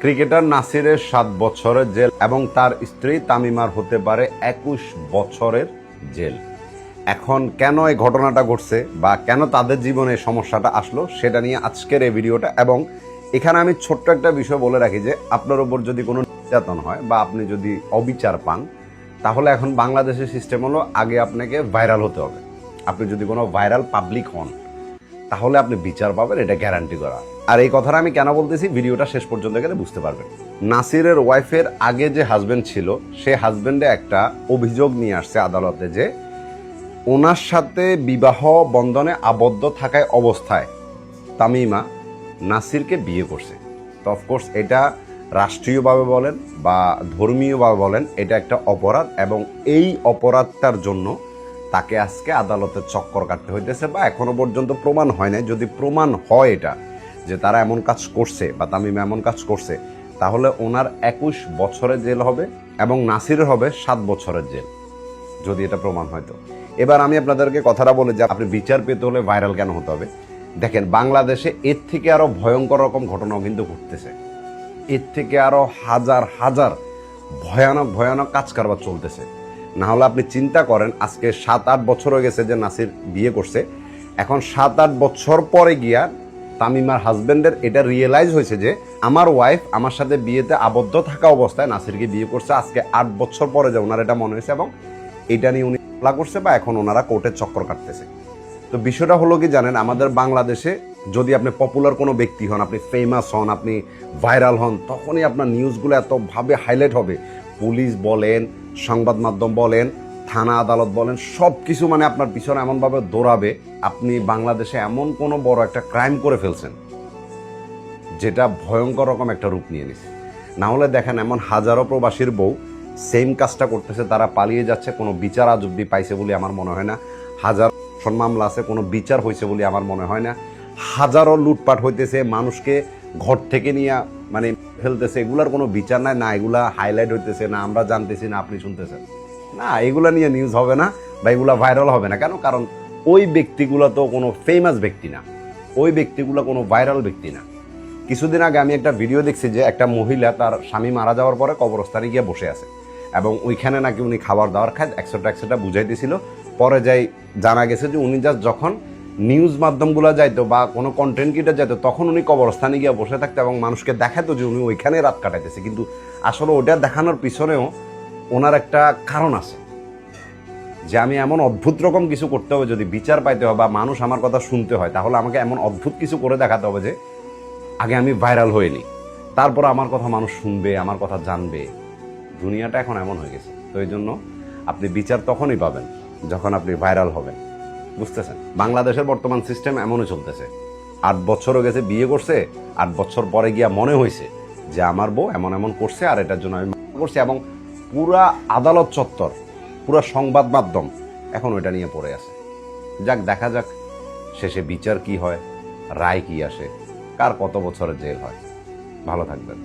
Cricketer নাসিরের 7 বছরের jail এবং তার স্ত্রী তামিমার হতে পারে 21 বছরের জেল। এখন কেন এই ঘটনাটা ঘটছে বা কেন তাদের জীবনে সমস্যাটা আসলো সেটা নিয়ে আজকের এই ভিডিওটা। এবং এখানে আমি ছোট্ট একটা বিষয় বলে রাখি যে আপনার উপর যদি কোনো নির্যাতন হয় বা আপনি যদি অবিচার পান, তাহলে এখন বাংলাদেশের সিস্টেম হলো আগে আপনাকে ভাইরাল হতে হবে। আপনি যদি কোনো ভাইরাল পাবলিক হন তাহলে আপনি বিচার পাবেন, এটা গ্যারান্টি করা। আর এই কথাটা আমি কেন বলতেছি ভিডিওটা শেষ পর্যন্ত গেলে বুঝতে পারবেন। নাসিরের ওয়াইফের আগে যে হাজবেন্ড ছিল সে হাজবেন্ডে একটা অভিযোগ নিয়ে আসছে আদালতে যে ওনার সাথে বিবাহ বন্ধনে আবদ্ধ থাকায় অবস্থায় তামিমা নাসিরকে বিয়ে করছে। তো অফকোর্স এটা রাষ্ট্রীয়ভাবে বলেন বা ধর্মীয়ভাবে বলেন এটা একটা অপরাধ, এবং এই অপরাধটার জন্য তাকে আজকে আদালতের চক্কর কাটতে হইতেছে বা এখনো পর্যন্ত প্রমাণ হয় না। যদি প্রমাণ হয় এটা যে তারা এমন কাজ করছে বা তামিমা এমন কাজ করছে, তাহলে ওনার 21 বছরের জেল হবে এবং নাসিরের হবে 7 বছরের জেল, যদি এটা প্রমাণ হয়। তো এবার আমি আপনাদেরকে কথাটা বলে যে আপনি বিচার পেতে হলে ভাইরাল কেন হতে হবে। দেখেন, বাংলাদেশে এর থেকে আরো ভয়ঙ্কর রকম ঘটনাও কিন্তু ঘটতেছে। এর থেকে আরো হাজার হাজার ভয়ানক ভয়ানক কাজ কারবার চলতেছে। না হলে আপনি চিন্তা করেন, আজকে 7-8 বছর হয়ে গেছে যে নাসির বিয়ে করছে। এখন 7-8 বছর পরে গিয়া তামিমার হাজবেন্ডের এটা রিয়েলাইজ হয়েছে যে আমার ওয়াইফ আমার সাথে বিয়েতে আবদ্ধ থাকা অবস্থায় নাসিরকে বিয়ে করছে। আজকে 8 বছর পরে যে ওনার এটা মনে হয়েছে এবং এটা নিয়ে উনি মামলা করছে বা এখন ওনারা কোর্টের চক্কর কাটতেছে। তো বিষয়টা হলো কি জানেন, আমাদের বাংলাদেশে যদি আপনি পপুলার কোনো ব্যক্তি হন, আপনি ফেমাস হন, আপনি ভাইরাল হন, তখনই আপনার নিউজগুলো এতভাবে হাইলাইট হবে। পুলিশ বলেন, সংবাদ মাধ্যম বলেন, থানা আদালত বলেন, সব কিছু মানে আপনার পিছনে এমনভাবে দৌড়াবে আপনি বাংলাদেশে এমন কোনো বড় একটা ক্রাইম করে ফেলছেন যেটা ভয়ঙ্কর রকম একটা রূপ নিয়ে নিছে। না হলে দেখেন, এমন হাজারো প্রবাসীর বউ সেম কাজটা করতেছে, তারা পালিয়ে যাচ্ছে, কোনো বিচার আজ অব্দি পাইছে বলে আমার মনে হয় না। হাজার মামলা আছে, কোনো বিচার হয়েছে বলে আমার মনে হয় না। হাজারো লুটপাট হইতেছে, মানুষকে ঘর থেকে নিয়ে মানে ফেলতেছে, এগুলার কোনো বিচার নাই। না এগুলা হাইলাইট হইতেছে, না আমরা জানতেছি, না আপনি শুনতেছেন, না এগুলা নিয়ে নিউজ হবে না বা এগুলা ভাইরাল হবে না। কেন? কারণ ওই ব্যক্তিগুলো তো কোনো ফেমাস ব্যক্তি না, ওই ব্যক্তিগুলো কোনো ভাইরাল ব্যক্তি না। কিছুদিন আগে আমি একটা ভিডিও দেখছি যে একটা মহিলা তার স্বামী মারা যাওয়ার পরে কবরস্থানে গিয়ে বসে আছে এবং ওইখানে নাকি উনি খাবার দাবার খায়, একশোটা বুঝাইতেছিল। পরে যাই জানা গেছে যে উনি জাস্ট যখন নিউজ মাধ্যমগুলো যাইতো বা কোনো কন্টেন্ট ক্রিয়েটার যাইতো তখন উনি কবরস্থানে গিয়ে বসে থাকতো এবং মানুষকে দেখাতো যে উনি ওইখানে রাত কাটাইতেছে। কিন্তু আসলে ওটা দেখানোর পিছনেও ওনার একটা কারণ আছে যে আমি এমন অদ্ভুত রকম কিছু করতে হবে, যদি বিচার পাইতে হয় বা মানুষ আমার কথা শুনতে হয়, তাহলে আমাকে এমন অদ্ভুত কিছু করে দেখাতে হবে যে আগে আমি ভাইরাল হইনি, তারপর আমার কথা মানুষ শুনবে, আমার কথা জানবে। দুনিয়াটা এখন এমন হয়ে গেছে। তো এই জন্য আপনি বিচার তখনই পাবেন যখন আপনি ভাইরাল হবেন, বুঝতেছেন? বাংলাদেশের বর্তমান সিস্টেম এমনই চলতেছে। 8 বছরও গেছে, বিয়ে করছে, 8 বছর পরে গিয়া মনে হয়েছে যে আমার বউ এমন এমন করছে আর এটার জন্য আমি মামলা করছি, এবং পুরা আদালত চত্বর, পুরা সংবাদ মাধ্যম এখন ওইটা নিয়ে পড়ে আছে। যাক, দেখা যাক শেষে বিচার কি হয়, রায় কি আসে, কার কত বছরের জেল হয়। ভালো থাকবেন।